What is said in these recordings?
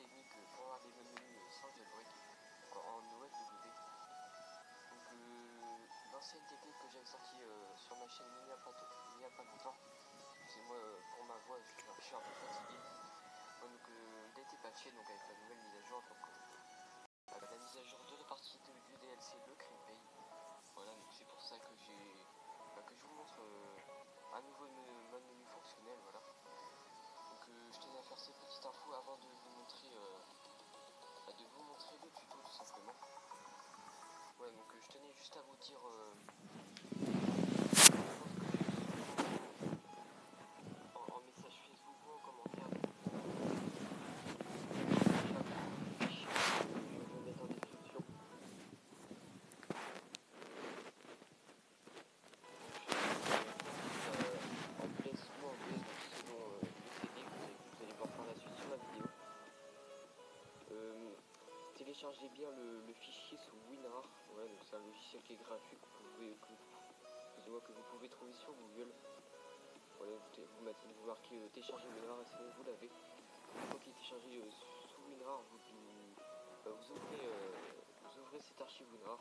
dit que pour avoir des menus sans jailbreak, donc en OFW, donc l'ancienne technique que j'avais sortie sur ma chaîne il n'y a pas longtemps, excusez-moi pour ma voix, je suis un peu fatigué. Ouais, donc il a été patché donc avec la nouvelle mise à jour, donc la mise à jour de la partie du DLC le Crime Pay. Voilà, donc c'est pour ça que que je vous montre un nouveau mode menu fonctionnel, voilà. Donc je tenais à faire ces petites infos avant de vous montrer le tuto tout simplement. Ouais, donc je tenais juste à vous dire en message Facebook ou en commentaire. Je vais mettre en description. En place ou en place, donc selon le CD que vous allez voir par la suite sur la vidéo. Téléchargez bien le fichier sous WinRAR. Voilà, donc c'est un logiciel qui est gratuit que vous pouvez trouver sur Google. Voilà, vous marquez télécharger WinRAR et c'est bon, vous l'avez. Une fois qu'il est téléchargé sous WinRAR, vous ouvrez cette archive WinRAR.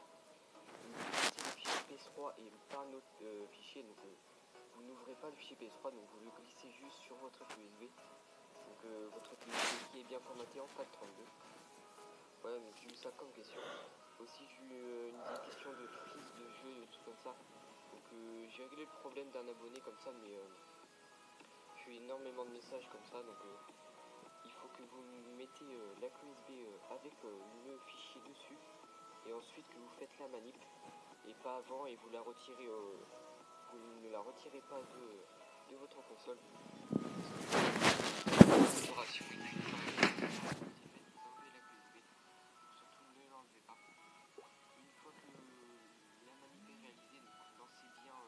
Vous mettez le fichier PS3 et pas un autre fichier. Donc vous n'ouvrez pas le fichier PS3, donc vous le glissez juste sur votre clé USB. Donc votre clé USB qui est bien formatée en FAT32. Voilà, donc j'ai eu ça comme question. Aussi j'ai eu des questions de prise de jeu et des trucs comme ça. Donc j'ai réglé le problème d'un abonné comme ça, mais j'ai eu énormément de messages comme ça. Donc il faut que vous mettez la clé USB avec le fichier dessus. Et ensuite que vous faites la manip. Et pas avant, et vous la retirez, vous ne la retirez pas de votre console. Surtout ne l'enlevez pas. Une fois que la manip est réalisée, donc lancez bien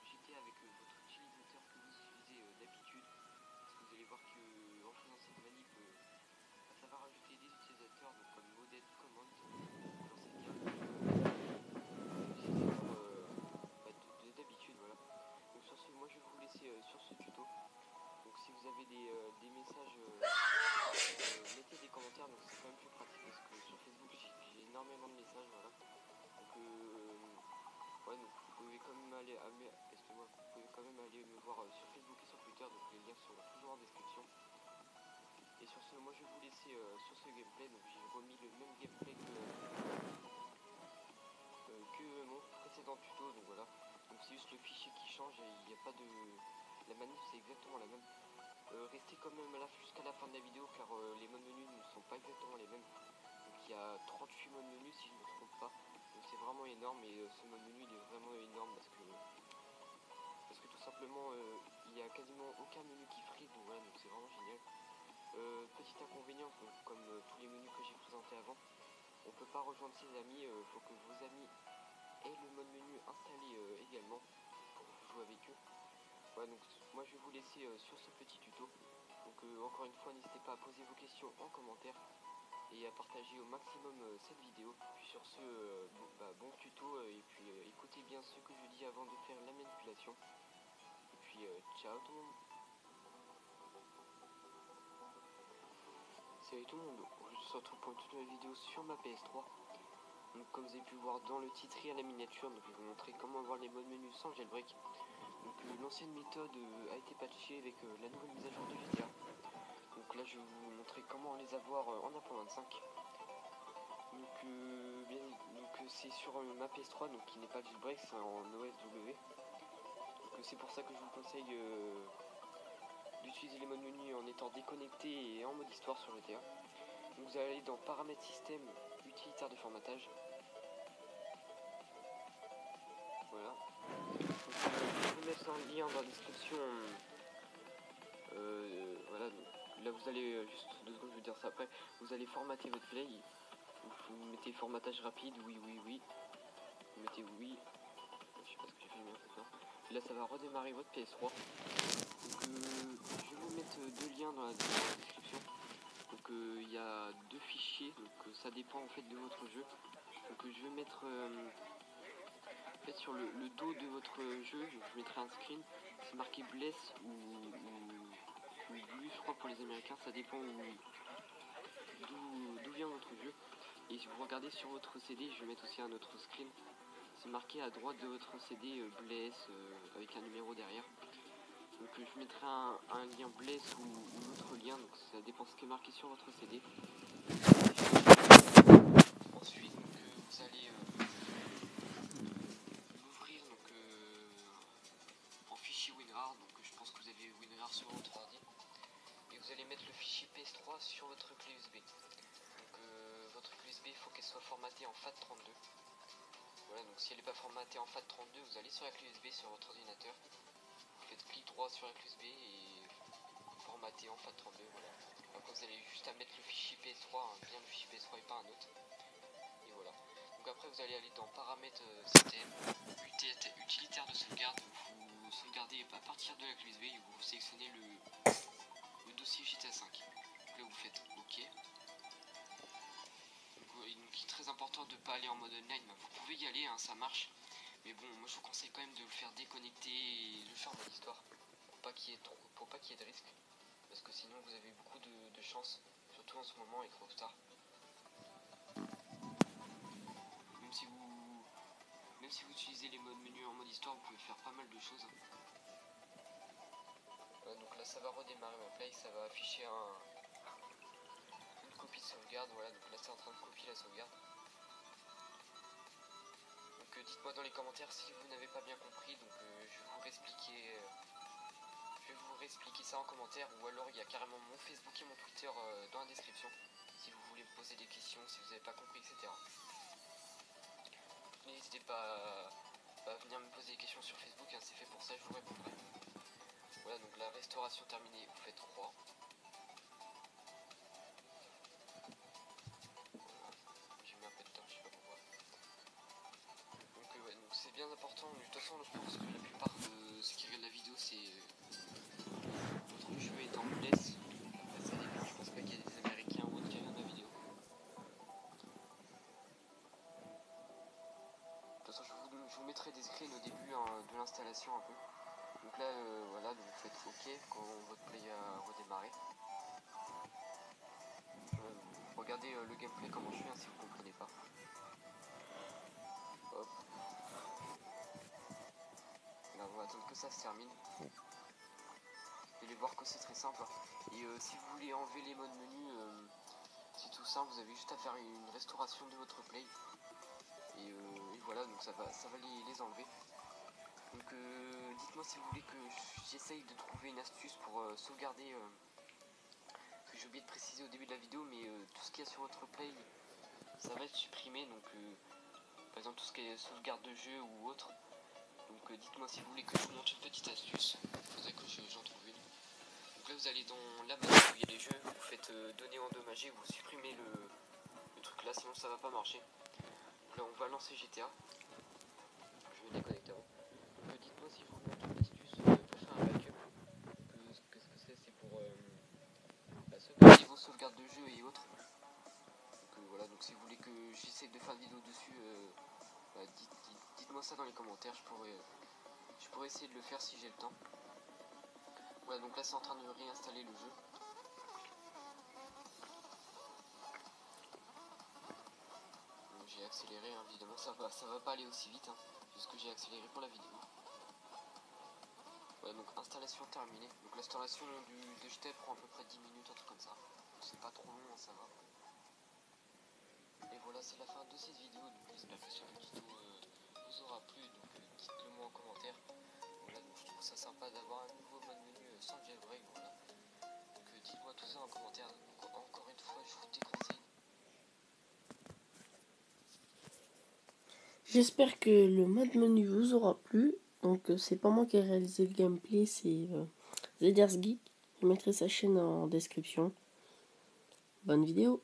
GTA avec votre utilisateur que vous utilisez d'habitude, parce que vous allez voir que en faisant cette manip, ça va rajouter des utilisateurs donc comme modèle command. Lancez bien l'utilisateur d'habitude, voilà. Donc sur ce, moi je vais vous laisser sur ce tuto. Donc si vous avez des messages, mettez des commentaires, donc c'est quand même plus pratique parce que sur Facebook j'ai énormément de messages, voilà. Donc ouais, donc vous pouvez quand même aller vous pouvez quand même aller me voir sur Facebook et sur Twitter, donc les liens sont toujours en description. Et sur ce, moi je vais vous laisser sur ce gameplay, donc j'ai remis le même gameplay que mon précédent tuto, donc voilà. Donc c'est juste le fichier qui change et il n'y a pas de... La manip c'est exactement la même. Restez quand même là jusqu'à la fin de la vidéo car les modes menus ne sont pas exactement les mêmes. Donc il y a 38 modes menus si je ne me trompe pas. Donc c'est vraiment énorme et ce mode menu il est vraiment énorme parce que tout simplement il n'y a quasiment aucun menu qui frise, donc voilà, donc c'est vraiment génial. Petit inconvénient, comme tous les menus que j'ai présentés avant, on peut pas rejoindre ses amis, faut que vos amis aient le mode menu installé également pour jouer avec eux. Voilà, donc moi je vais vous laisser sur ce petit tuto. Donc encore une fois, n'hésitez pas à poser vos questions en commentaire et à partager au maximum cette vidéo. Puis sur ce, bon tuto et puis écoutez bien ce que je dis avant de faire la manipulation. Et puis ciao tout le monde. Salut tout le monde, on se retrouve pour une toute nouvelle vidéo sur ma PS3. Donc comme vous avez pu voir dans le titre et à la miniature, donc je vais vous montrer comment avoir les modes menus sans jailbreak. Donc l'ancienne méthode a été patchée avec la nouvelle mise à jour de GTA. Donc là je vais vous montrer comment les avoir en 1.25. Donc c'est sur ma PS3, donc qui n'est pas jailbreak, c'est en OFW. Donc c'est pour ça que je vous conseille d'utiliser les modes menus en étant déconnecté et en mode histoire sur GTA. Donc vous allez aller dans paramètres système, utilitaire de formatage. Voilà. Donc, je vais vous mettre un lien dans la description. Voilà, donc, là vous allez juste 2 secondes, je vais dire ça après. Vous allez formater votre play. Vous mettez formatage rapide, oui. Vous mettez oui. Je sais pas ce que j'ai fait maintenant. Là ça va redémarrer votre PS3. Donc je vais vous mettre 2 liens dans la description. Donc il y a 2 fichiers, donc ça dépend en fait de votre jeu. Donc je vais mettre en fait sur le dos de votre jeu, je mettrai un screen. C'est marqué Bless ou Blue, je crois pour les Américains, ça dépend Et si vous regardez sur votre CD, je vais mettre aussi un autre screen. C'est marqué à droite de votre CD Bless avec un numéro derrière. Donc je mettrai un lien Bless ou l'autre lien, donc ça dépend ce qui est marqué sur votre CD. Ensuite vous allez l'ouvrir en fichier WinRAR, donc je pense que vous avez WinRAR sur votre ordi. Et vous allez mettre le fichier PS3 sur votre clé USB. Donc votre clé USB, il faut qu'elle soit formatée en FAT32. Voilà, donc si elle n'est pas formatée en FAT32, vous allez sur la clé USB sur votre ordinateur. Vous faites clic droit sur la clé USB et formater en FAT32. Voilà. Après vous allez juste à mettre le fichier PS3, hein, bien le fichier PS3 et pas un autre. Et voilà. Donc après vous allez aller dans paramètres système, utilitaire de sauvegarde. Vous sauvegardez à partir de la clé USB et vous sélectionnez le dossier GTA 5. Donc là vous faites OK. Donc il est très important de ne pas aller en mode online. Vous pouvez y aller, hein, ça marche. Mais bon, moi je vous conseille quand même de le faire déconnecter et de le faire en mode histoire. Pour pas qu'il y ait de risque. Parce que sinon vous avez beaucoup de chance. Surtout en ce moment avec Rockstar. Même si vous utilisez les modes menus en mode histoire, vous pouvez faire pas mal de choses. Voilà, donc là ça va redémarrer ma play, ça va afficher une copie de sauvegarde. Voilà, donc là c'est en train de copier la sauvegarde. Donc dites-moi dans les commentaires si vous n'avez pas bien compris. Donc je vais vous réexpliquer ça en commentaire, ou alors il y a carrément mon Facebook et mon Twitter dans la description si vous voulez me poser des questions, si vous n'avez pas compris, etc. N'hésitez pas à venir me poser des questions sur Facebook, hein, c'est fait pour ça, je vous répondrai. Voilà, donc la restauration terminée, vous faites 3. J'ai mis un peu de temps, je sais pas pourquoi. Donc ouais, donc c'est bien important. De toute façon, je pense que la plupart de ceux qui regardent la vidéo, c'est votre jeu est en bless. Après ça dépend, je pense pas qu'il y ait des Américains ou autres qui regardent la vidéo. De toute façon, je vous mettrai des screens au début, hein, de l'installation un peu. Donc là, voilà, donc vous faites OK quand votre play a redémarré. Regardez le gameplay comment je fais, hein, si vous comprenez pas. Hop. Là, on va attendre que ça se termine. Vous allez voir que c'est très simple. Et si vous voulez enlever les modes menu, c'est tout simple. Vous avez juste à faire une restauration de votre play. Et voilà, donc ça va les enlever. Donc dites-moi si vous voulez que j'essaye de trouver une astuce pour sauvegarder. Que j'ai oublié de préciser au début de la vidéo, mais tout ce qu'il y a sur votre play, ça va être supprimé. Donc par exemple tout ce qui est sauvegarde de jeu ou autre. Donc dites-moi si vous voulez que je vous montre une petite astuce. Il faudrait que j'en trouve une. Donc là vous allez dans la base où il y a les jeux, vous faites données endommagées, vous supprimez le truc là, sinon ça va pas marcher. Donc là on va lancer GTA. Je vais déconnecter avant. Donc dites-moi si je vous montre une astuce pour faire un backup. Qu'est-ce que c'est pour sauvegarder vos sauvegardes de jeu et autres. Donc voilà, donc si vous voulez que j'essaie de faire une vidéo dessus, bah, dites-moi ça dans les commentaires, je pourrais essayer de le faire si j'ai le temps. Voilà, donc là c'est en train de réinstaller le jeu. J'ai accéléré, hein, évidemment ça va pas aller aussi vite, hein, puisque j'ai accéléré pour la vidéo. Voilà, donc installation terminée. Donc l'installation de GTA prend à peu près 10 minutes, un truc comme ça. C'est pas trop long, hein, ça va. Et voilà, c'est la fin de cette vidéo. Donc j'espère que cette vidéo vous aura plu. Donc dites-le moi en commentaire. Voilà, donc je trouve ça sympa d'avoir un nouveau mode menu sans jailbreak. Voilà. Donc dites-moi tout ça en commentaire. Donc, encore une fois, je vous déconseille. J'espère que le mode menu vous aura plu. Donc c'est pas moi qui ai réalisé le gameplay, c'est Zeders Geek. Je mettrai sa chaîne en description. Bonne vidéo.